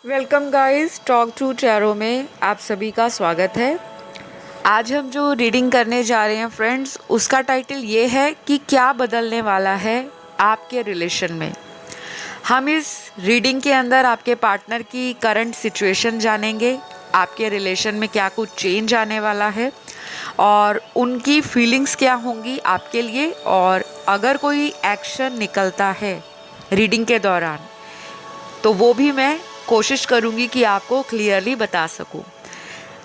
Welcome guys, talk to tarot में आप सभी का स्वागत है। आज हम जो रीडिंग करने जा रहे हैं फ्रेंड्स, उसका टाइटल ये है कि क्या बदलने वाला है आपके रिलेशन में। हम इस रीडिंग के अंदर आपके पार्टनर की करंट सिचुएशन जानेंगे, आपके रिलेशन में क्या कुछ चेंज आने वाला है और उनकी फीलिंग्स क्या होंगी आपके लिए, और अगर कोई एक्शन निकलता है रीडिंग के दौरान तो वो भी मैं कोशिश करूँगी कि आपको क्लियरली बता सकूँ।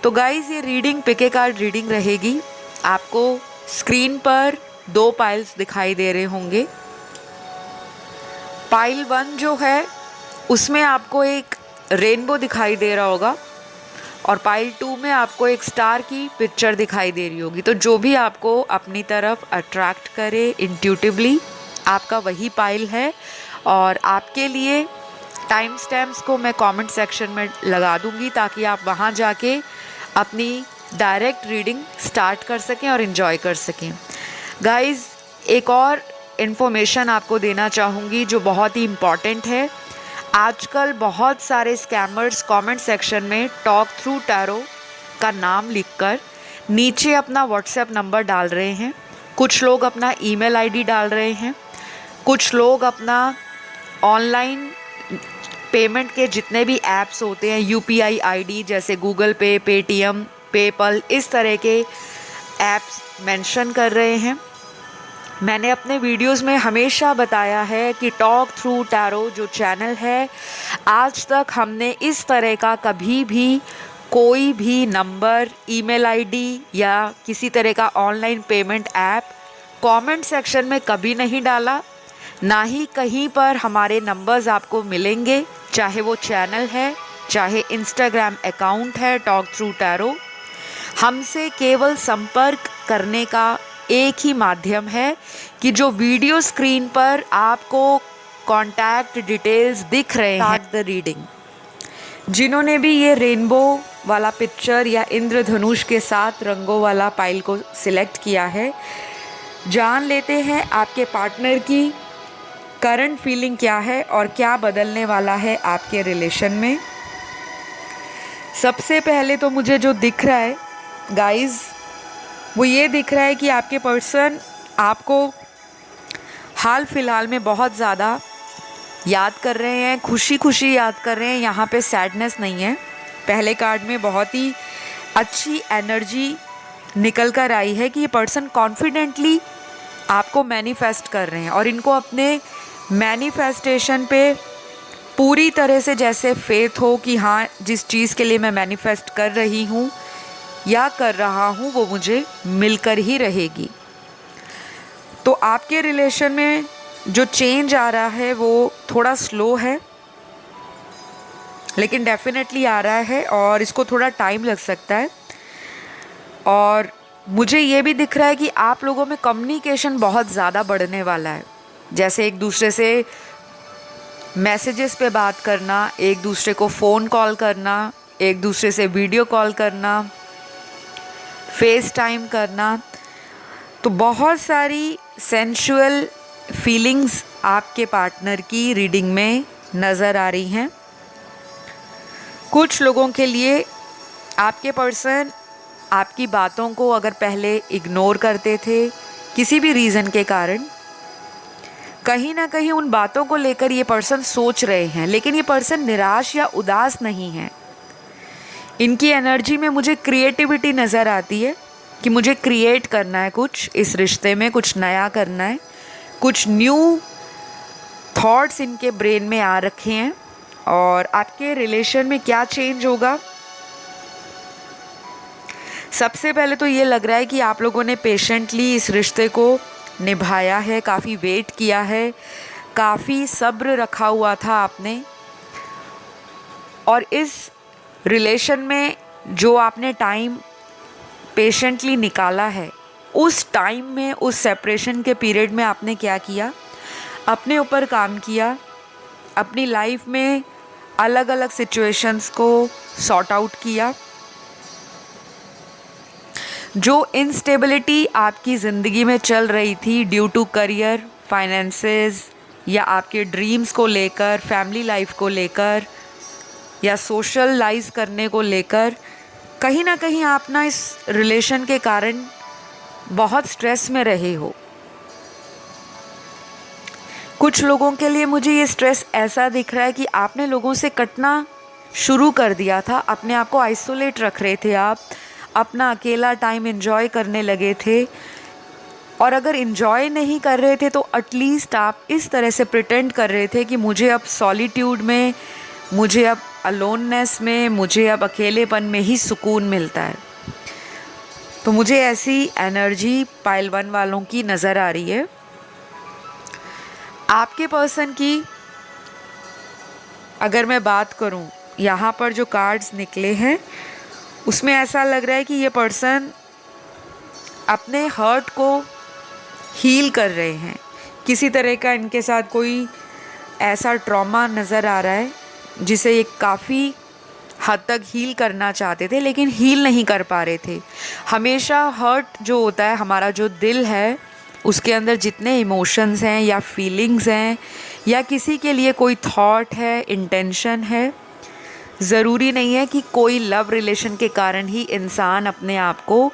तो गाइज़, ये रीडिंग पिके कार्ड रीडिंग रहेगी। आपको स्क्रीन पर 2 पाइल्स दिखाई दे रहे होंगे। पाइल 1 जो है उसमें आपको एक रेनबो दिखाई दे रहा होगा और पाइल 2 में आपको एक स्टार की पिक्चर दिखाई दे रही होगी। तो जो भी आपको अपनी तरफ अट्रैक्ट करे इंट्यूटिवली, आपका वही पाइल है। और आपके लिए टाइम स्टैम्प्स को मैं कमेंट सेक्शन में लगा दूंगी ताकि आप वहां जाके अपनी डायरेक्ट रीडिंग स्टार्ट कर सकें और इन्जॉय कर सकें। गाइस, एक और इन्फॉर्मेशन आपको देना चाहूँगी जो बहुत ही इम्पॉर्टेंट है। आजकल बहुत सारे स्कैमर्स कमेंट सेक्शन में टॉक थ्रू टैरो का नाम लिखकर नीचे अपना व्हाट्सएप नंबर डाल रहे हैं। कुछ लोग अपना ईमेल आईडी डाल रहे हैं, कुछ लोग अपना ऑनलाइन पेमेंट के जितने भी ऐप्स होते हैं, यूपीआई आईडी जैसे गूगल पे, पेटीएम, पेपल, इस तरह के ऐप्स मेंशन कर रहे हैं। मैंने अपने वीडियोस में हमेशा बताया है कि टॉक थ्रू टैरो जो चैनल है, आज तक हमने इस तरह का कभी भी कोई भी नंबर, ईमेल आईडी या किसी तरह का online payment app comment section में कभी नहीं डाला। ना ही कहीं पर हमारे नंबर्स आपको मिलेंगे, चाहे वो चैनल है, चाहे इंस्टाग्राम अकाउंट है टॉक थ्रू टैरो। हमसे केवल संपर्क करने का एक ही माध्यम है कि जो वीडियो स्क्रीन पर आपको कॉन्टैक्ट डिटेल्स दिख रहे हैं, स्टार्ट द रीडिंग। जिन्होंने भी ये रेनबो वाला पिक्चर या इंद्रधनुष के साथ रंगों वाला पाइल को सिलेक्ट किया है, जान लेते हैं आपके पार्टनर की करंट फीलिंग क्या है और क्या बदलने वाला है आपके रिलेशन में। सबसे पहले तो मुझे जो दिख रहा है गाइस, वो ये दिख रहा है कि आपके पर्सन आपको हाल फिलहाल में बहुत ज़्यादा याद कर रहे हैं, खुशी खुशी याद कर रहे हैं। यहाँ पे सैडनेस नहीं है। पहले कार्ड में बहुत ही अच्छी एनर्जी निकल कर आई है कि ये पर्सन कॉन्फिडेंटली आपको मैनिफेस्ट कर रहे हैं और इनको अपने मैनिफेस्टेशन पे पूरी तरह से जैसे फेथ हो कि हाँ, जिस चीज़ के लिए मैं मैनिफेस्ट कर रही हूँ या कर रहा हूँ वो मुझे मिलकर ही रहेगी। तो आपके रिलेशन में जो चेंज आ रहा है वो थोड़ा स्लो है, लेकिन डेफिनेटली आ रहा है और इसको थोड़ा टाइम लग सकता है। और मुझे ये भी दिख रहा है कि आप लोगों में कम्युनिकेशन बहुत ज़्यादा बढ़ने वाला है। जैसे एक दूसरे से मैसेजेस पे बात करना, एक दूसरे को फ़ोन कॉल करना, एक दूसरे से वीडियो कॉल करना, फेस टाइम करना। तो बहुत सारी सेंशुअल फीलिंग्स आपके पार्टनर की रीडिंग में नज़र आ रही हैं। कुछ लोगों के लिए आपके पर्सन आपकी बातों को अगर पहले इग्नोर करते थे किसी भी रीज़न के कारण, कहीं ना कहीं उन बातों को लेकर ये पर्सन सोच रहे हैं, लेकिन ये पर्सन निराश या उदास नहीं है। इनकी एनर्जी में मुझे क्रिएटिविटी नज़र आती है कि मुझे क्रिएट करना है, कुछ इस रिश्ते में कुछ नया करना है, कुछ न्यू थॉट्स इनके ब्रेन में आ रखे हैं। और आपके रिलेशन में क्या चेंज होगा, सबसे पहले तो ये लग रहा है कि आप लोगों ने पेशेंटली इस रिश्ते को निभाया है, काफ़ी वेट किया है, काफ़ी सब्र रखा हुआ था आपने। और इस रिलेशन में जो आपने टाइम पेशेंटली निकाला है, उस टाइम में, उस सेपरेशन के पीरियड में आपने क्या किया, अपने ऊपर काम किया, अपनी लाइफ में अलग अलग सिचुएशंस को सॉर्ट आउट किया। जो इनस्टेबिलिटी आपकी ज़िंदगी में चल रही थी ड्यू टू करियर, फाइनेंसेस या आपके ड्रीम्स को लेकर, फैमिली लाइफ को लेकर, या सोशलाइज करने को लेकर कहीं ना कहीं आप ना इस रिलेशन के कारण बहुत स्ट्रेस में रहे हो। कुछ लोगों के लिए मुझे ये स्ट्रेस ऐसा दिख रहा है कि आपने लोगों से कटना शुरू कर दिया था, अपने आप को आइसोलेट रख रहे थे, आप अपना अकेला टाइम एंजॉय करने लगे थे। और अगर एंजॉय नहीं कर रहे थे तो एटलीस्ट आप इस तरह से प्रिटेंड कर रहे थे कि मुझे अब सॉलिट्यूड में, मुझे अब अलोननेस में, मुझे अब अकेलेपन में ही सुकून मिलता है। तो मुझे ऐसी एनर्जी पाइल 1 वालों की नज़र आ रही है। आपके पर्सन की अगर मैं बात करूं, यहाँ पर जो कार्ड्स निकले हैं उसमें ऐसा लग रहा है कि ये पर्सन अपने हर्ट को हील कर रहे हैं। किसी तरह का इनके साथ कोई ऐसा ट्रॉमा नज़र आ रहा है जिसे ये काफ़ी हद तक हील करना चाहते थे लेकिन हील नहीं कर पा रहे थे। हमेशा हर्ट जो होता है, हमारा जो दिल है, उसके अंदर जितने इमोशंस हैं या फीलिंग्स हैं या किसी के लिए कोई थॉट है, इंटेंशन है, ज़रूरी नहीं है कि कोई लव रिलेशन के कारण ही इंसान अपने आप को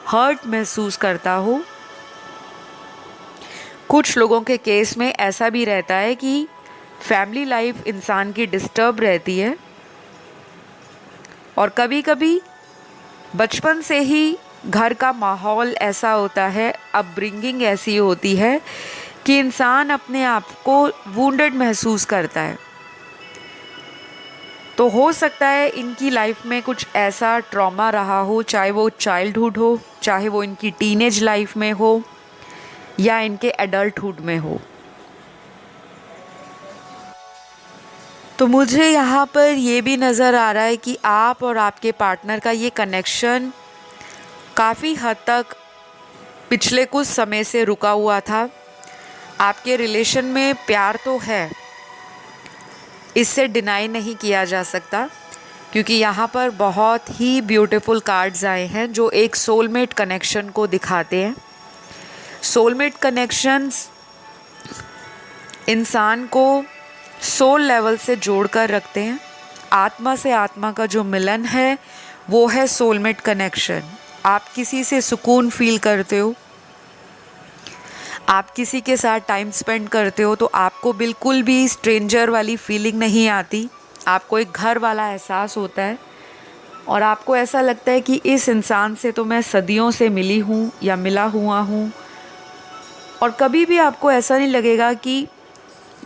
हर्ट महसूस करता हो। कुछ लोगों के केस में ऐसा भी रहता है कि फैमिली लाइफ इंसान की डिस्टर्ब रहती है और कभी कभी बचपन से ही घर का माहौल ऐसा होता है, अपब्रिंगिंग ऐसी होती है कि इंसान अपने आप को वुंडेड महसूस करता है। तो हो सकता है इनकी लाइफ में कुछ ऐसा ट्रॉमा रहा हो, चाहे वो चाइल्डहुड हो, चाहे वो इनकी टीनेज लाइफ में हो या इनके एडल्टहुड में हो। तो मुझे यहाँ पर ये भी नज़र आ रहा है कि आप और आपके पार्टनर का ये कनेक्शन काफ़ी हद तक पिछले कुछ समय से रुका हुआ था। आपके रिलेशन में प्यार तो है, इससे डिनाई नहीं किया जा सकता, क्योंकि यहाँ पर बहुत ही ब्यूटीफुल कार्ड्स आए हैं जो एक सोलमेट कनेक्शन को दिखाते हैं। सोलमेट कनेक्शंस इंसान को सोल लेवल से जोड़कर रखते हैं। आत्मा से आत्मा का जो मिलन है वो है सोलमेट कनेक्शन। आप किसी से सुकून फील करते हो, आप किसी के साथ टाइम स्पेंड करते हो तो आपको बिल्कुल भी स्ट्रेंजर वाली फीलिंग नहीं आती, आपको एक घर वाला एहसास होता है और आपको ऐसा लगता है कि इस इंसान से तो मैं सदियों से मिली हूँ या मिला हुआ हूँ। और कभी भी आपको ऐसा नहीं लगेगा कि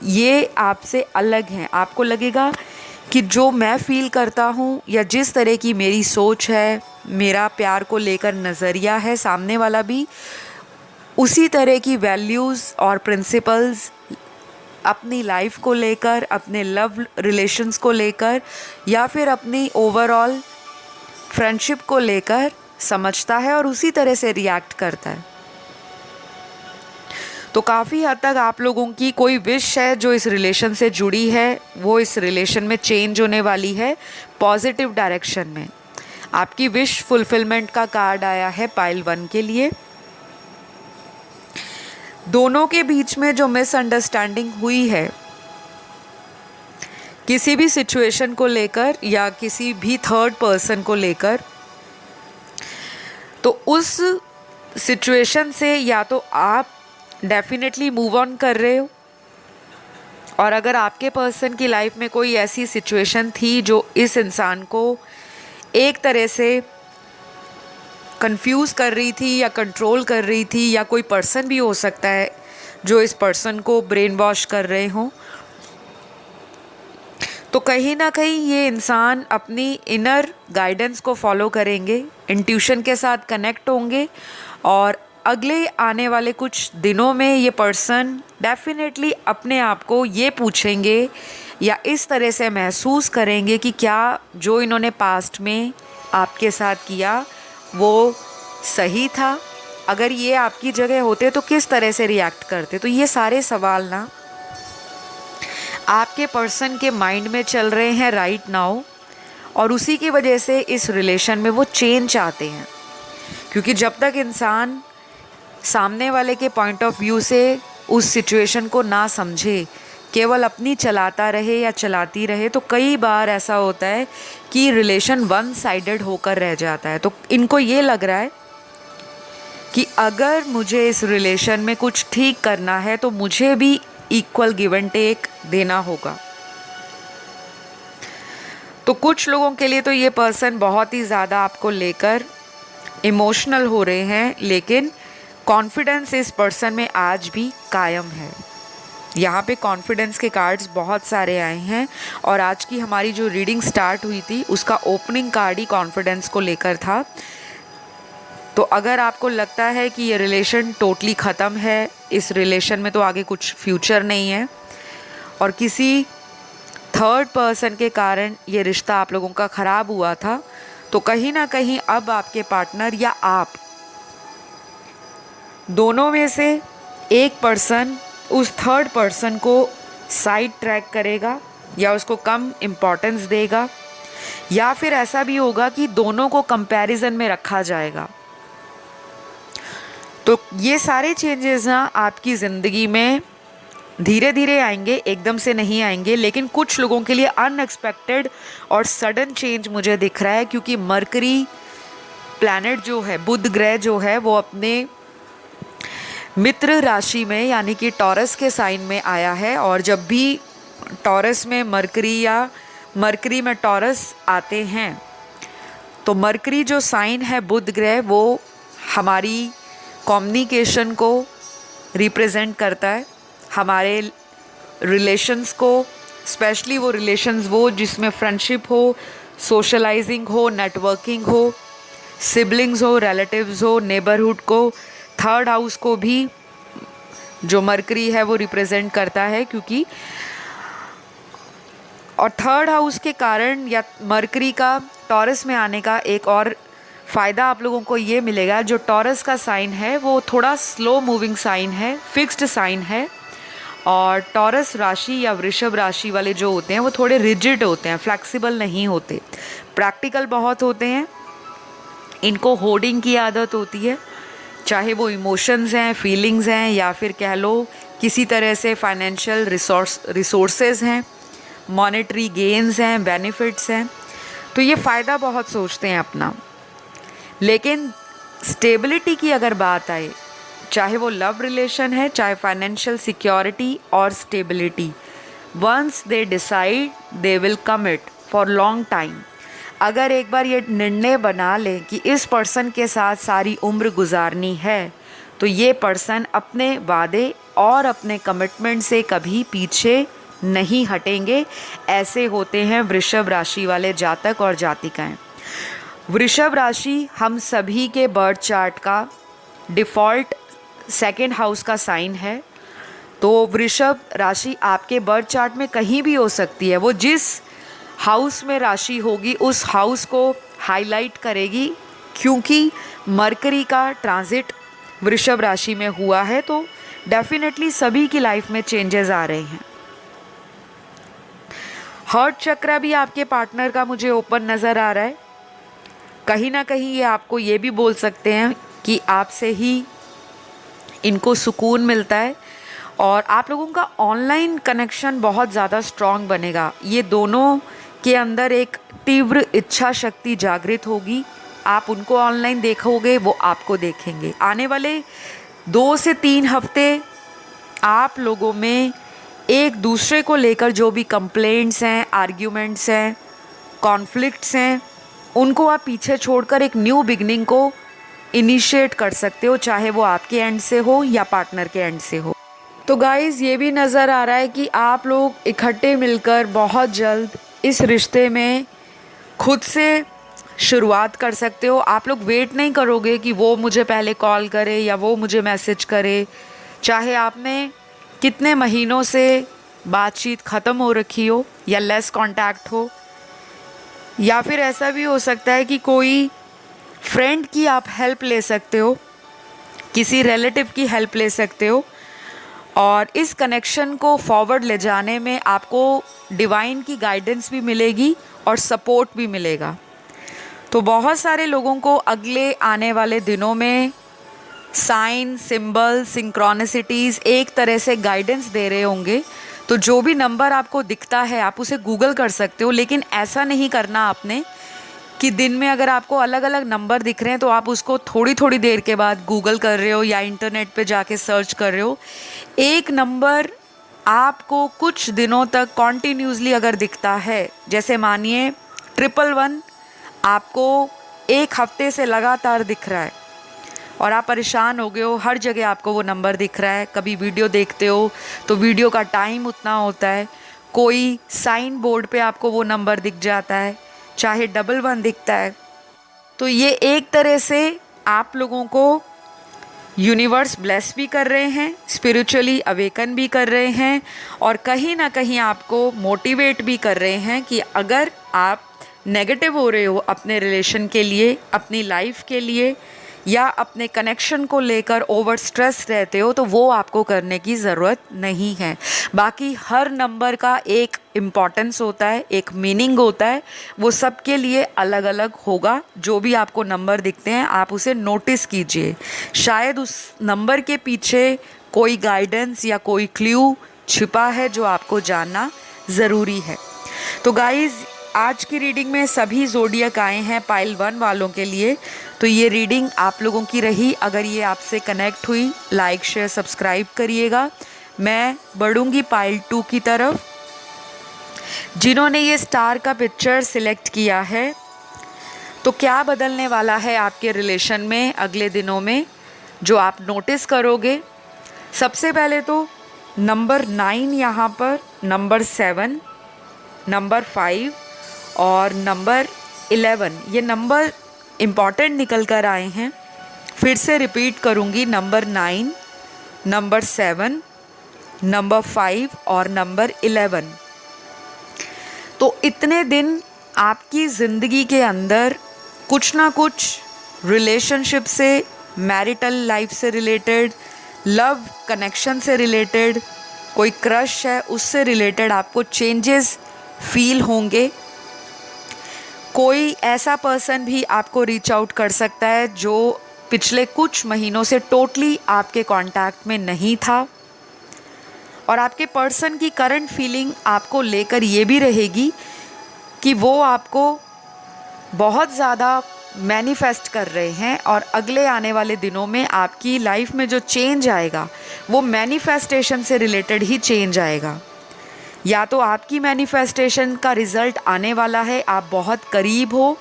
ये आपसे अलग हैं। आपको लगेगा कि जो मैं फ़ील करता हूँ या जिस तरह की मेरी सोच है, मेरा प्यार को लेकर नज़रिया है, सामने वाला भी उसी तरह की वैल्यूज़ और प्रिंसिपल्स अपनी लाइफ को लेकर, अपने लव रिलेशंस को लेकर या फिर अपनी ओवरऑल फ्रेंडशिप को लेकर समझता है और उसी तरह से रिएक्ट करता है। तो काफ़ी हद तक आप लोगों की कोई विश है जो इस रिलेशन से जुड़ी है, वो इस रिलेशन में चेंज होने वाली है पॉजिटिव डायरेक्शन में। आपकी विश फुलफिलमेंट का कार्ड आया है पाइल 1 के लिए। दोनों के बीच में जो मिसअंडरस्टैंडिंग हुई है किसी भी सिचुएशन को लेकर या किसी भी थर्ड पर्सन को लेकर, तो उस सिचुएशन से या तो आप डेफिनेटली मूव ऑन कर रहे हो, और अगर आपके पर्सन की लाइफ में कोई ऐसी सिचुएशन थी जो इस इंसान को एक तरह से कंफ्यूज कर रही थी या कंट्रोल कर रही थी, या कोई पर्सन भी हो सकता है जो इस पर्सन को ब्रेन वॉश कर रहे हों, तो कहीं ना कहीं ये इंसान अपनी इनर गाइडेंस को फॉलो करेंगे, इंट्यूशन के साथ कनेक्ट होंगे और अगले आने वाले कुछ दिनों में ये पर्सन डेफिनेटली अपने आप को ये पूछेंगे या इस तरह से महसूस करेंगे कि क्या जो इन्होंने पास्ट में आपके साथ किया वो सही था। अगर ये आपकी जगह होते तो किस तरह से रिएक्ट करते। तो ये सारे सवाल ना आपके पर्सन के माइंड में चल रहे हैं राइट नाउ, और उसी की वजह से इस रिलेशन में वो चेंज चाहते हैं। क्योंकि जब तक इंसान सामने वाले के पॉइंट ऑफ व्यू से उस सिचुएशन को ना समझे केवल अपनी चलाता रहे या चलाती रहे, तो कई बार ऐसा होता है कि रिलेशन वन साइडेड होकर रह जाता है। तो इनको ये लग रहा है कि अगर मुझे इस रिलेशन में कुछ ठीक करना है तो मुझे भी इक्वल गिव एंड टेक देना होगा। तो कुछ लोगों के लिए तो ये पर्सन बहुत ही ज़्यादा आपको लेकर इमोशनल हो रहे हैं, लेकिन कॉन्फिडेंस इस पर्सन में आज भी कायम है। यहाँ पे कॉन्फिडेंस के कार्ड्स बहुत सारे आए हैं और आज की हमारी जो रीडिंग स्टार्ट हुई थी उसका ओपनिंग कार्ड ही कॉन्फिडेंस को लेकर था। तो अगर आपको लगता है कि ये रिलेशन टोटली ख़त्म है, इस रिलेशन में तो आगे कुछ फ्यूचर नहीं है और किसी थर्ड पर्सन के कारण ये रिश्ता आप लोगों का ख़राब हुआ था, तो कहीं ना कहीं अब आपके पार्टनर या आप दोनों में से एक पर्सन उस थर्ड पर्सन को साइड ट्रैक करेगा या उसको कम इम्पोर्टेंस देगा, या फिर ऐसा भी होगा कि दोनों को कंपैरिजन में रखा जाएगा। तो ये सारे चेंजेस ना आपकी ज़िंदगी में धीरे धीरे आएंगे, एकदम से नहीं आएंगे, लेकिन कुछ लोगों के लिए अनएक्सपेक्टेड और सडन चेंज मुझे दिख रहा है, क्योंकि मरकरी प्लैनेट जो है, बुध ग्रह जो है, वो अपने मित्र राशि में यानी कि टॉरस के साइन में आया है। और जब भी टॉरस में मरकरी या मरकरी में टॉरस आते हैं तो मरकरी जो साइन है बुध ग्रह, वो हमारी कम्युनिकेशन को रिप्रेजेंट करता है, हमारे रिलेशंस को, स्पेशली वो रिलेशंस वो जिसमें फ्रेंडशिप हो, सोशलाइजिंग हो, नेटवर्किंग हो, सिबलिंग्स हो, रिलेटिव्स हो, नेबरहुड को। थर्ड हाउस को भी जो मरकरी है वो रिप्रेजेंट करता है, क्योंकि और थर्ड हाउस के कारण या मरकरी का टॉरस में आने का एक और फ़ायदा आप लोगों को ये मिलेगा, जो टॉरस का साइन है वो थोड़ा स्लो मूविंग साइन है, फिक्स्ड साइन है, और टॉरस राशि या वृषभ राशि वाले जो होते हैं वो थोड़े रिजिड होते हैं, फ्लेक्सिबल नहीं होते, प्रैक्टिकल बहुत होते हैं, इनको होर्डिंग की आदत होती है, चाहे वो इमोशंस हैं, फीलिंग्स हैं, या फिर कह लो किसी तरह से फाइनेंशियल रिसोर्सेज हैं, मॉनेटरी गेन्स हैं, बेनिफिट्स हैं। तो ये फ़ायदा बहुत सोचते हैं अपना। लेकिन स्टेबिलिटी की अगर बात आए, चाहे वो लव रिलेशन है, चाहे फाइनेंशियल सिक्योरिटी और stability, once they decide they will commit for long time. अगर एक बार ये निर्णय बना लें कि इस पर्सन के साथ सारी उम्र गुजारनी है, तो ये पर्सन अपने वादे और अपने कमिटमेंट से कभी पीछे नहीं हटेंगे। ऐसे होते हैं वृषभ राशि वाले जातक और जातिकाएं। वृषभ राशि हम सभी के बर्थ चार्ट का डिफ़ॉल्ट सेकंड हाउस का साइन है। तो वृषभ राशि आपके बर्थ चार्ट में कहीं भी हो सकती है, वो जिस हाउस में राशि होगी उस हाउस को हाईलाइट करेगी, क्योंकि मरकरी का ट्रांजिट वृषभ राशि में हुआ है। तो डेफिनेटली सभी की लाइफ में चेंजेस आ रहे हैं। हार्ट चक्र भी आपके पार्टनर का मुझे ओपन नज़र आ रहा है। कहीं ना कहीं ये आपको ये भी बोल सकते हैं कि आपसे ही इनको सुकून मिलता है और आप लोगों का ऑनलाइन कनेक्शन बहुत ज़्यादा स्ट्रॉन्ग बनेगा। ये दोनों के अंदर एक तीव्र इच्छा शक्ति जागृत होगी। आप उनको ऑनलाइन देखोगे, वो आपको देखेंगे। आने वाले 2 से 3 हफ्ते आप लोगों में एक दूसरे को लेकर जो भी कंप्लेंट्स हैं, आर्ग्यूमेंट्स हैं, कॉन्फ्लिक्ट्स हैं, उनको आप पीछे छोड़कर एक न्यू बिगनिंग को इनिशिएट कर सकते हो, चाहे वो आपके एंड से हो या पार्टनर के एंड से हो। तो गाइज़, ये भी नज़र आ रहा है कि आप लोग इकट्ठे मिलकर बहुत जल्द इस रिश्ते में खुद से शुरुआत कर सकते हो। आप लोग वेट नहीं करोगे कि वो मुझे पहले कॉल करे या वो मुझे मैसेज करे, चाहे आपने कितने महीनों से बातचीत ख़त्म हो रखी हो या लेस कांटेक्ट हो, या फिर ऐसा भी हो सकता है कि कोई फ्रेंड की आप हेल्प ले सकते हो, किसी रिलेटिव की हेल्प ले सकते हो, और इस कनेक्शन को फॉरवर्ड ले जाने में आपको डिवाइन की गाइडेंस भी मिलेगी और सपोर्ट भी मिलेगा। तो बहुत सारे लोगों को अगले आने वाले दिनों में साइन, सिंबल, सिंक्रोनिसिटीज़ एक तरह से गाइडेंस दे रहे होंगे। तो जो भी नंबर आपको दिखता है आप उसे गूगल कर सकते हो, लेकिन ऐसा नहीं करना आपने कि दिन में अगर आपको अलग अलग नंबर दिख रहे हैं तो आप उसको थोड़ी थोड़ी देर के बाद गूगल कर रहे हो या इंटरनेट पे जाके सर्च कर रहे हो। एक नंबर आपको कुछ दिनों तक कॉन्टिन्यूसली अगर दिखता है, जैसे मानिए 111 आपको एक हफ्ते से लगातार दिख रहा है और आप परेशान हो गए हो, हर जगह आपको वो नंबर दिख रहा है, कभी वीडियो देखते हो तो वीडियो का टाइम उतना होता है, कोई साइन बोर्ड पे आपको वो नंबर दिख जाता है, चाहे 11 दिखता है, तो ये एक तरह से आप लोगों को यूनिवर्स ब्लेस भी कर रहे हैं, स्पिरिचुअली अवेकन भी कर रहे हैं और कहीं ना कहीं आपको मोटिवेट भी कर रहे हैं कि अगर आप नेगेटिव हो रहे हो अपने रिलेशन के लिए, अपनी लाइफ के लिए या अपने कनेक्शन को लेकर ओवर स्ट्रेस रहते हो, तो वो आपको करने की ज़रूरत नहीं है। बाकी हर नंबर का एक इम्पॉर्टेंस होता है, एक मीनिंग होता है, वो सबके लिए अलग अलग होगा। जो भी आपको नंबर दिखते हैं आप उसे नोटिस कीजिए, शायद उस नंबर के पीछे कोई गाइडेंस या कोई क्ल्यू छिपा है जो आपको जानना ज़रूरी है। तो गाइज़, आज की रीडिंग में सभी ज़ोडियक आए हैं पाइल 1 वालों के लिए। तो ये रीडिंग आप लोगों की रही। अगर ये आपसे कनेक्ट हुई, लाइक शेयर सब्सक्राइब करिएगा। मैं बढ़ूंगी पाइल 2 की तरफ। जिन्होंने ये स्टार का पिक्चर सिलेक्ट किया है, तो क्या बदलने वाला है आपके रिलेशन में अगले दिनों में जो आप नोटिस करोगे। सबसे पहले तो नंबर 9 यहाँ पर, नंबर 7, नंबर 5 और नंबर 11, ये नंबर इम्पॉर्टेंट निकल कर आए हैं। फिर से रिपीट करूँगी, नंबर 9, नंबर 7, नंबर 5 और नंबर 11। तो इतने दिन आपकी ज़िंदगी के अंदर कुछ ना कुछ रिलेशनशिप से, मैरिटल लाइफ से रिलेटेड, लव कनेक्शन से रिलेटेड, कोई क्रश है उससे रिलेटेड आपको चेंजेस फील होंगे। कोई ऐसा पर्सन भी आपको रीच आउट कर सकता है जो पिछले कुछ महीनों से टोटली आपके कांटेक्ट में नहीं था। और आपके पर्सन की करंट फीलिंग आपको लेकर ये भी रहेगी कि वो आपको बहुत ज़्यादा मैनिफेस्ट कर रहे हैं और अगले आने वाले दिनों में आपकी लाइफ में जो चेंज आएगा वो मैनिफेस्टेशन से रिलेटेड ही चेंज आएगा। या तो आपकी मैनिफेस्टेशन का रिज़ल्ट आने वाला है, आप बहुत करीब हो,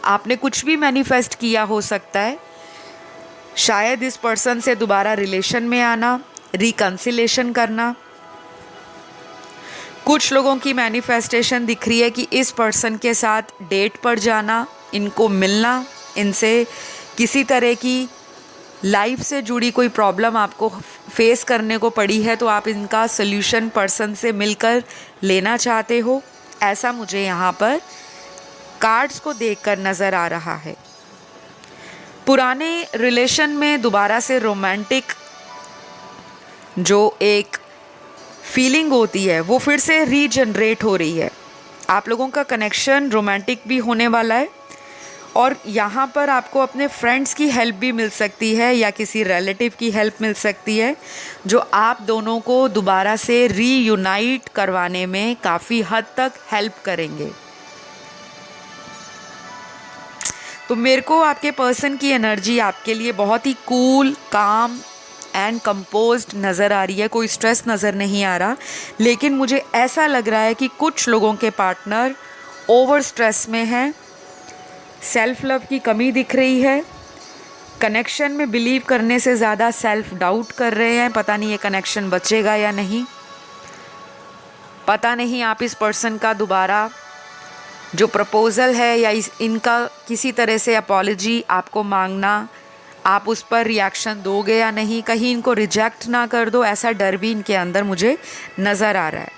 आपने कुछ भी मैनिफेस्ट किया हो सकता है, शायद इस पर्सन से दोबारा रिलेशन में आना, रिकंसिलेशन करना। कुछ लोगों की मैनिफेस्टेशन दिख रही है कि इस पर्सन के साथ डेट पर जाना, इनको मिलना, इनसे किसी तरह की लाइफ से जुड़ी कोई प्रॉब्लम आपको फेस करने को पड़ी है तो आप इनका सल्यूशन पर्सन से मिलकर लेना चाहते हो, ऐसा मुझे यहाँ पर कार्ड्स को देखकर नज़र आ रहा है। पुराने रिलेशन में दोबारा से रोमांटिक जो एक फीलिंग होती है वो फिर से रीजनरेट हो रही है। आप लोगों का कनेक्शन रोमांटिक भी होने वाला है और यहाँ पर आपको अपने फ्रेंड्स की हेल्प भी मिल सकती है या किसी रिलेटिव की हेल्प मिल सकती है जो आप दोनों को दोबारा से रीयूनाइट करवाने में काफ़ी हद तक हेल्प करेंगे। तो मेरे को आपके पर्सन की एनर्जी आपके लिए बहुत ही कूल, काम एंड कंपोज्ड नज़र आ रही है। कोई स्ट्रेस नज़र नहीं आ रहा, लेकिन मुझे ऐसा लग रहा है कि कुछ लोगों के पार्टनर ओवर स्ट्रेस में हैं, सेल्फ लव की कमी दिख रही है, कनेक्शन में बिलीव करने से ज़्यादा सेल्फ डाउट कर रहे हैं, पता नहीं ये कनेक्शन बचेगा या नहीं, पता नहीं आप इस पर्सन का दोबारा जो प्रपोज़ल है या इनका किसी तरह से अपॉलॉजी आपको मांगना, आप उस पर रिएक्शन दोगे या नहीं, कहीं इनको रिजेक्ट ना कर दो, ऐसा डर भी इनके अंदर मुझे नज़र आ रहा है।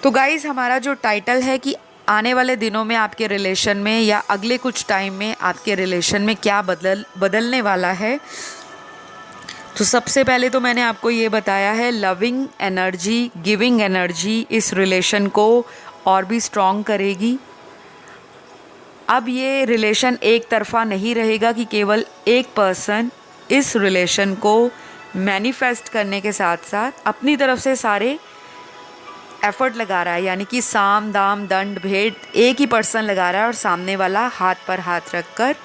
तो गाइज़, हमारा जो टाइटल है कि आने वाले दिनों में आपके रिलेशन में या अगले कुछ टाइम में आपके रिलेशन में क्या बदलने वाला है, तो सबसे पहले तो मैंने आपको ये बताया है, लविंग एनर्जी, गिविंग एनर्जी इस रिलेशन को और भी स्ट्रॉन्ग करेगी। अब ये रिलेशन एक तरफ़ा नहीं रहेगा कि केवल एक पर्सन इस रिलेशन को मैनिफेस्ट करने के साथ साथ अपनी तरफ से सारे एफर्ट लगा रहा है, यानी कि साम दाम दंड भेद एक ही पर्सन लगा रहा है और सामने वाला हाथ पर हाथ रख कर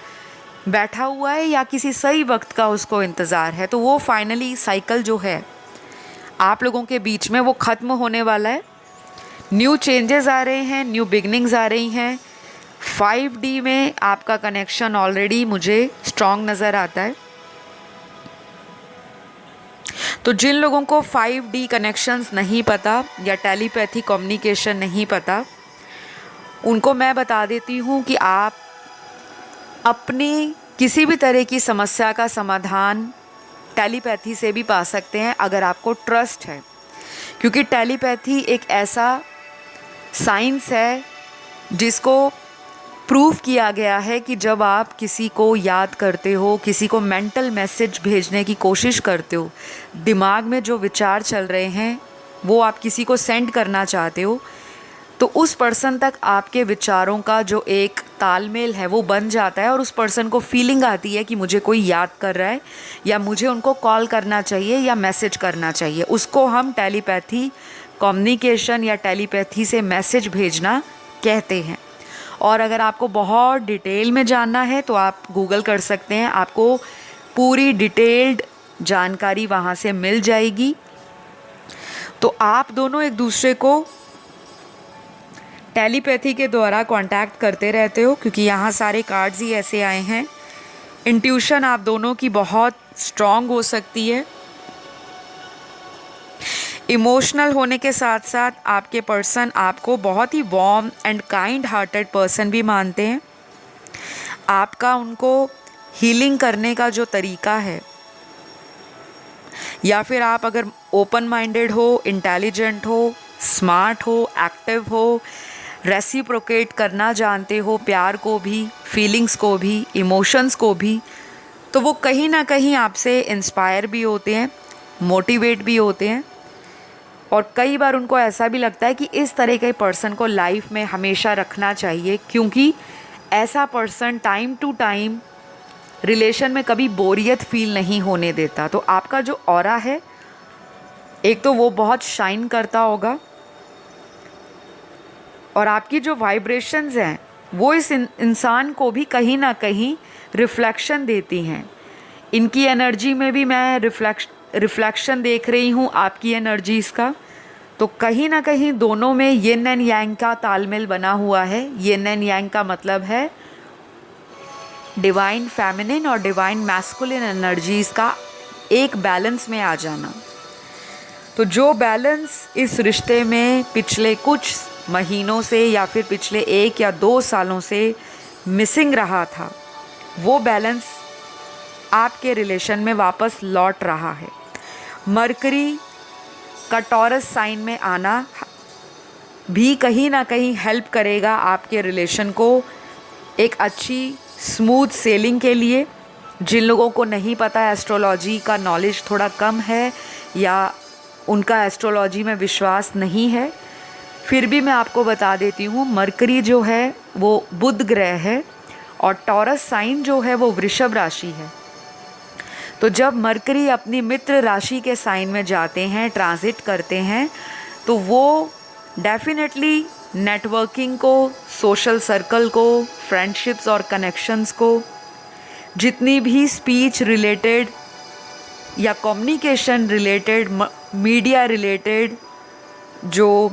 बैठा हुआ है या किसी सही वक्त का उसको इंतज़ार है। तो वो फाइनली साइकिल जो है आप लोगों के बीच में वो ख़त्म होने वाला है। न्यू चेंजेस आ रहे हैं, न्यू बिगनिंग्स आ रही हैं। 5D में आपका कनेक्शन ऑलरेडी मुझे स्ट्रॉन्ग नज़र आता है। तो जिन लोगों को 5D कनेक्शंस नहीं पता या टेलीपैथी कम्युनिकेशन नहीं पता, उनको मैं बता देती हूँ कि आप अपनी किसी भी तरह की समस्या का समाधान टेलीपैथी से भी पा सकते हैं अगर आपको ट्रस्ट है, क्योंकि टेलीपैथी एक ऐसा साइंस है जिसको प्रूव किया गया है कि जब आप किसी को याद करते हो, किसी को मेंटल मैसेज भेजने की कोशिश करते हो, दिमाग में जो विचार चल रहे हैं वो आप किसी को सेंड करना चाहते हो, तो उस पर्सन तक आपके विचारों का जो एक तालमेल है वो बन जाता है और उस पर्सन को फीलिंग आती है कि मुझे कोई याद कर रहा है या मुझे उनको कॉल करना चाहिए या मैसेज करना चाहिए। उसको हम टेलीपैथी कम्युनिकेशन या टेलीपैथी से मैसेज भेजना कहते हैं। और अगर आपको बहुत डिटेल में जानना है तो आप गूगल कर सकते हैं, आपको पूरी डिटेल्ड जानकारी वहाँ से मिल जाएगी। तो आप दोनों एक दूसरे को टेलीपैथी के द्वारा कांटेक्ट करते रहते हो, क्योंकि यहाँ सारे कार्ड्स ही ऐसे आए हैं। इंट्यूशन आप दोनों की बहुत स्ट्रॉन्ग हो सकती है। इमोशनल होने के साथ साथ आपके पर्सन आपको बहुत ही warm and kind hearted person भी मानते हैं। आपका उनको हीलिंग करने का जो तरीका है, या फिर आप अगर ओपन माइंडेड हो, इंटेलिजेंट हो, स्मार्ट हो, एक्टिव हो, रेसिप्रोकेट करना जानते हो, प्यार को भी, फीलिंग्स को भी, इमोशंस को भी, तो वो कहीं ना कहीं आपसे इंस्पायर भी होते हैं, मोटिवेट भी होते हैं। और कई बार उनको ऐसा भी लगता है कि इस तरह के पर्सन को लाइफ में हमेशा रखना चाहिए, क्योंकि ऐसा person time to time relation में कभी बोरियत फील नहीं होने देता। तो आपका जो ऑरा है, एक तो वो बहुत शाइन करता होगा और आपकी जो वाइब्रेशंस हैं वो इस इंसान को भी कहीं ना कहीं रिफ्लेक्शन देती हैं। इनकी एनर्जी में भी मैं रिफ्लेक्शन देख रही हूँ आपकी एनर्जीज़ का। तो कहीं ना कहीं दोनों में यिन एंड यांग का तालमेल बना हुआ है। यिन एंड यांग का मतलब है डिवाइन फेमिनिन और डिवाइन मैस्कुलिन एनर्जीज़ का एक बैलेंस में आ जाना। तो जो बैलेंस इस रिश्ते में पिछले कुछ महीनों से या फिर पिछले 1 या 2 सालों से मिसिंग रहा था, वो बैलेंस आपके रिलेशन में वापस लौट रहा है। मरकरी का टॉरस साइन में आना भी कहीं ना कहीं हेल्प करेगा आपके रिलेशन को एक अच्छी स्मूथ सेलिंग के लिए। जिन लोगों को नहीं पता, एस्ट्रोलॉजी का नॉलेज थोड़ा कम है या उनका एस्ट्रोलॉजी में विश्वास नहीं है, फिर भी मैं आपको बता देती हूँ, मरकरी जो है वो बुध ग्रह है और टॉरस साइन जो है वो वृषभ राशि है। तो जब मरकरी अपनी मित्र राशि के साइन में जाते हैं, ट्रांजिट करते हैं, तो वो डेफिनेटली नेटवर्किंग को, सोशल सर्कल को, फ्रेंडशिप्स और कनेक्शंस को, जितनी भी स्पीच रिलेटेड या कम्युनिकेशन रिलेटेड, मीडिया रिलेटेड जो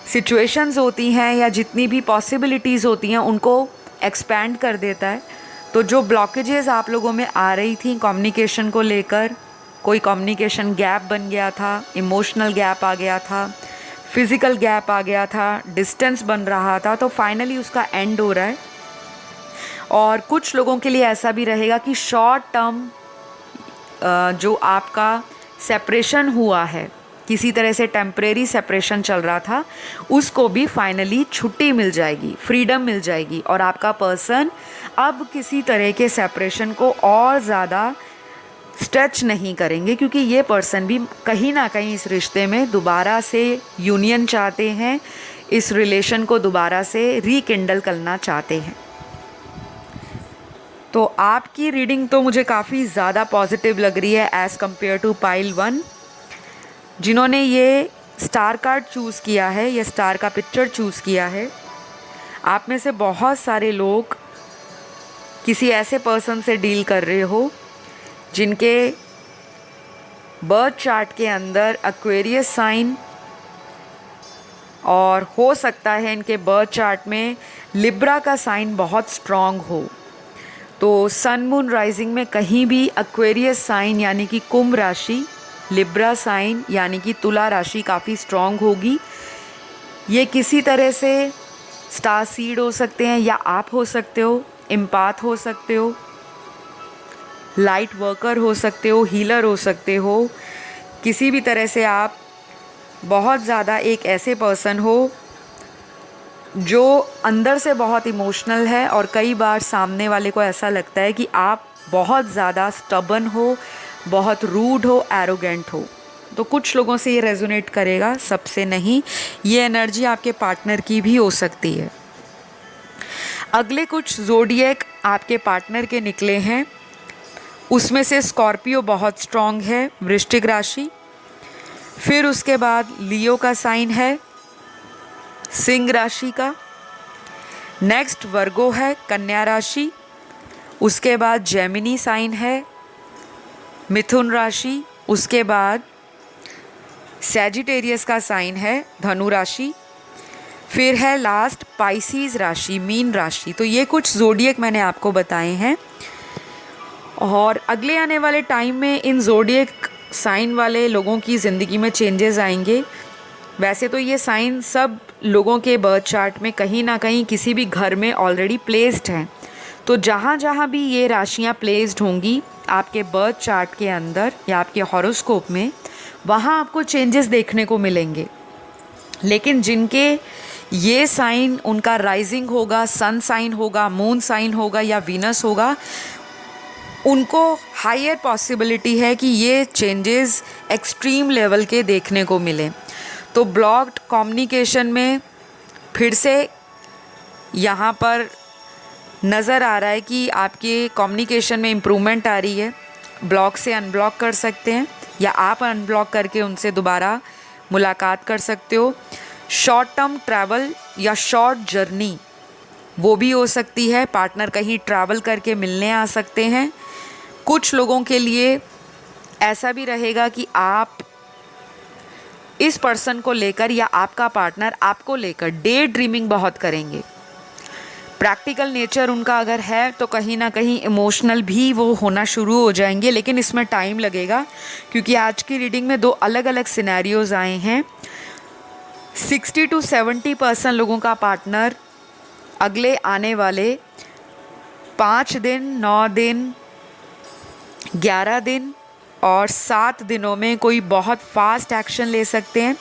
सिचुएशंस होती हैं या जितनी भी पॉसिबिलिटीज़ होती हैं, उनको एक्सपैंड कर देता है। तो जो ब्लॉकेजेस आप लोगों में आ रही थी कम्युनिकेशन को लेकर, कोई कम्युनिकेशन गैप बन गया था, इमोशनल गैप आ गया था, फिज़िकल गैप आ गया था, डिस्टेंस बन रहा था, तो फाइनली उसका एंड हो रहा है। और कुछ लोगों के लिए ऐसा भी रहेगा कि शॉर्ट टर्म जो आपका सेपरेशन हुआ है, किसी तरह से टेम्परेरी सेपरेशन चल रहा था, उसको भी फाइनली छुट्टी मिल जाएगी, फ्रीडम मिल जाएगी और आपका पर्सन अब किसी तरह के सेपरेशन को और ज़्यादा स्ट्रेच नहीं करेंगे, क्योंकि ये पर्सन भी कहीं ना कहीं इस रिश्ते में दोबारा से यूनियन चाहते हैं, इस रिलेशन को दोबारा से रीकिंडल करना चाहते हैं। तो आपकी रीडिंग तो मुझे काफ़ी ज़्यादा पॉजिटिव लग रही है एज़ कम्पेयर टू पाइल 1। जिन्होंने ये स्टार कार्ड चूज़ किया है, ये स्टार का पिक्चर चूज़ किया है, आप में से बहुत सारे लोग किसी ऐसे पर्सन से डील कर रहे हो जिनके बर्थ चार्ट के अंदर एक्वेरियस साइन, और हो सकता है इनके बर्थ चार्ट में लिब्रा का साइन बहुत स्ट्रॉन्ग हो। तो सन मून राइजिंग में कहीं भी एक्वेरियस साइन यानी कि कुंभ राशि, लिब्रा साइन यानी कि तुला राशि काफ़ी स्ट्रॉन्ग होगी। ये किसी तरह से स्टार सीड हो सकते हैं, या आप हो सकते हो, एम्पाथ हो सकते हो, लाइट वर्कर हो सकते हो, हीलर हो सकते हो। किसी भी तरह से आप बहुत ज़्यादा एक ऐसे पर्सन हो जो अंदर से बहुत इमोशनल है, और कई बार सामने वाले को ऐसा लगता है कि आप बहुत ज़्यादा स्टबर्न हो, बहुत रूड हो, एरोगेंट हो। तो कुछ लोगों से ये रेजोनेट करेगा, सबसे नहीं। ये एनर्जी आपके पार्टनर की भी हो सकती है। अगले कुछ ज़ोडिएक आपके पार्टनर के निकले हैं, उसमें से स्कॉर्पियो बहुत स्ट्रॉन्ग है, वृश्चिक राशि। फिर उसके बाद लियो का साइन है, सिंह राशि का। नेक्स्ट वर्गो है, कन्या राशि। उसके बाद जेमिनी साइन है, मिथुन राशि। उसके बाद सैजिटेरियस का साइन है, धनु राशि। फिर है लास्ट पाइसीज राशि, मीन राशि। तो ये कुछ ज़ोडिएक मैंने आपको बताए हैं, और अगले आने वाले टाइम में इन ज़ोडिएक साइन वाले लोगों की ज़िंदगी में चेंजेस आएंगे। वैसे तो ये साइन सब लोगों के बर्थ चार्ट में कहीं ना कहीं किसी भी घर में ऑलरेडी प्लेस्ड हैं। तो जहाँ जहाँ भी ये राशियाँ प्लेस्ड होंगी आपके बर्थ चार्ट के अंदर या आपके हॉरोस्कोप में, वहाँ आपको चेंजेस देखने को मिलेंगे। लेकिन जिनके ये साइन, उनका राइजिंग होगा, सन साइन होगा, मून साइन होगा या वीनस होगा, उनको हायर पॉसिबिलिटी है कि ये चेंजेस एक्सट्रीम लेवल के देखने को मिले। तो ब्लॉक्ड कम्युनिकेशन में फिर से यहाँ पर नज़र आ रहा है कि आपके कम्युनिकेशन में इम्प्रूवमेंट आ रही है। ब्लॉक से अनब्लॉक कर सकते हैं, या आप अनब्लॉक करके उनसे दोबारा मुलाकात कर सकते हो। शॉर्ट टर्म ट्रैवल या शॉर्ट जर्नी वो भी हो सकती है, पार्टनर कहीं ट्रैवल करके मिलने आ सकते हैं। कुछ लोगों के लिए ऐसा भी रहेगा कि आप इस पर्सन को लेकर या आपका पार्टनर आपको लेकर डे ड्रीमिंग बहुत करेंगे। प्रैक्टिकल नेचर उनका अगर है तो कहीं ना कहीं इमोशनल भी वो होना शुरू हो जाएंगे, लेकिन इसमें टाइम लगेगा, क्योंकि आज की रीडिंग में 2 अलग अलग सिनेरियोज आए हैं। 60 to 70% लोगों का पार्टनर अगले आने वाले 5 दिन, 9 दिन, 11 दिन और 7 दिनों में कोई बहुत फास्ट एक्शन ले सकते हैं।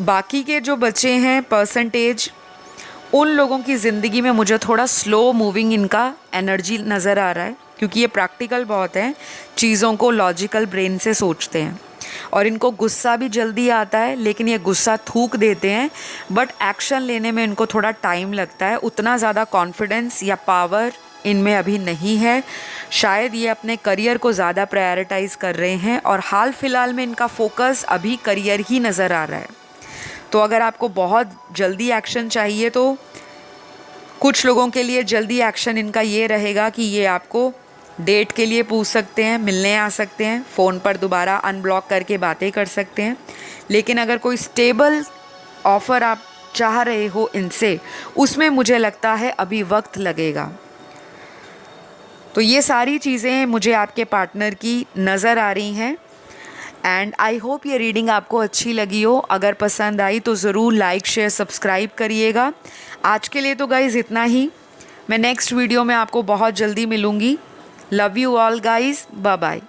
बाकी के जो बचे हैं परसेंटेज, उन लोगों की ज़िंदगी में मुझे थोड़ा स्लो मूविंग इनका एनर्जी नज़र आ रहा है, क्योंकि ये प्रैक्टिकल बहुत है, चीज़ों को लॉजिकल ब्रेन से सोचते हैं, और इनको गुस्सा भी जल्दी आता है, लेकिन ये गुस्सा थूक देते हैं, बट एक्शन लेने में इनको थोड़ा टाइम लगता है। उतना ज़्यादा कॉन्फिडेंस या पावर इनमें अभी नहीं है। शायद ये अपने करियर को ज़्यादा प्रायोरिटाइज़ कर रहे हैं, और हाल फिलहाल में इनका फोकस अभी करियर ही नज़र आ रहा है। तो अगर आपको बहुत जल्दी एक्शन चाहिए तो कुछ लोगों के लिए जल्दी एक्शन इनका ये रहेगा कि ये आपको डेट के लिए पूछ सकते हैं, मिलने आ सकते हैं, फ़ोन पर दोबारा अनब्लॉक करके बातें कर सकते हैं। लेकिन अगर कोई स्टेबल ऑफ़र आप चाह रहे हो इनसे, उसमें मुझे लगता है अभी वक्त लगेगा। तो ये सारी चीज़ें मुझे आपके पार्टनर की नज़र आ रही हैं, एंड आई होप ये रीडिंग आपको अच्छी लगी हो। अगर पसंद आई तो ज़रूर लाइक, शेयर, सब्सक्राइब करिएगा। आज के लिए तो गाइज़ इतना ही। मैं नेक्स्ट वीडियो में आपको बहुत जल्दी मिलूँगी। Love you all guys, bye bye.